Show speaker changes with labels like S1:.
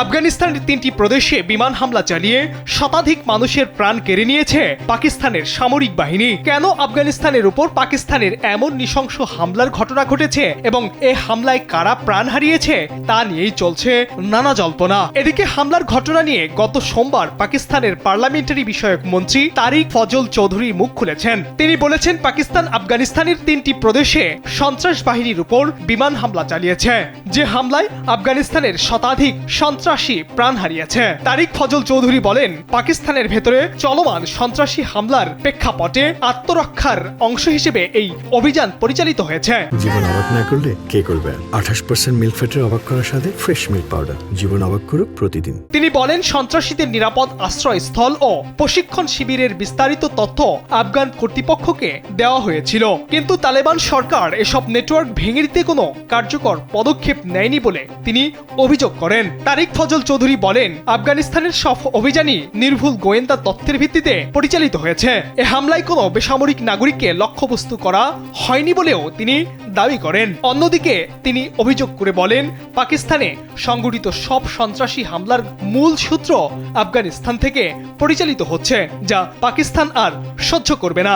S1: আফগানিস্তানের ৩টি প্রদেশে বিমান হামলা চালিয়ে শতাধিক মানুষের প্রাণ কেড়ে নিয়েছে পাকিস্তানের সামরিক বাহিনী। কেন আফগানিস্তানের উপর পাকিস্তানের এমন নৃশংস হামলার ঘটনা ঘটেছে এবং এ হামলায় কারা প্রাণ হারিয়েছে তা নিয়েই চলছে নানা জল্পনা। এদিকে হামলার ঘটনা নিয়ে গত সোমবার পাকিস্তানের পার্লামেন্টারি বিষয়ক মন্ত্রী তারিক ফজল চৌধুরী মুখ খুলেছেন। তিনি বলেছেন, পাকিস্তান আফগানিস্তানের ৩টি প্রদেশে সন্ত্রাস বাহিনীর উপর বিমান হামলা চালিয়েছে, যে হামলায় আফগানিস্তানের শতাধিক সন্ত্রাসী প্রাণ হারিয়েছে। তারিক ফজল চৌধুরী বলেন, পাকিস্তানের ভেতরে চলমান সন্ত্রাসী হামলার প্রেক্ষাপটে আত্মরক্ষার অংশ হিসেবে এই অভিযান পরিচালিত হয়েছে।
S2: জীবন অবাক না করলে কে করবে? 28% মিল্ক ফ্যাটের অবাক করার সাথে ফ্রেশ মিল্ক পাউডার। জীবন অবাক করুক প্রতিদিন।
S1: তিনি বলেন, সন্ত্রাসীদের নিরাপদ আশ্রয়স্থল ও প্রশিক্ষণ শিবিরের বিস্তারিত তথ্য আফগান কর্তৃপক্ষকে দেওয়া হয়েছিল, কিন্তু তালেবান সরকার এসব নেটওয়ার্ক ভেঙে দিতে কোনো কার্যকর পদক্ষেপ নেয়নি বলে তিনি অভিযোগ করেন। তারিক ফজল চৌধুরী বলেন, আফগানিস্তানের সব অভিযানই নির্ভুল গোয়েন্দা তথ্যের ভিত্তিতে পরিচালিত হয়েছে। এ হামলায় কোনো বেসামরিক নাগরিককে লক্ষ্যবস্তু করা হয়নি বলেও তিনি দাবি করেন। অন্যদিকে তিনি অভিযোগ করে বলেন, পাকিস্তানে সংগঠিত সব সন্ত্রাসী হামলার মূল সূত্র আফগানিস্তান থেকে পরিচালিত হচ্ছে, যা পাকিস্তান আর সহ্য করবে না।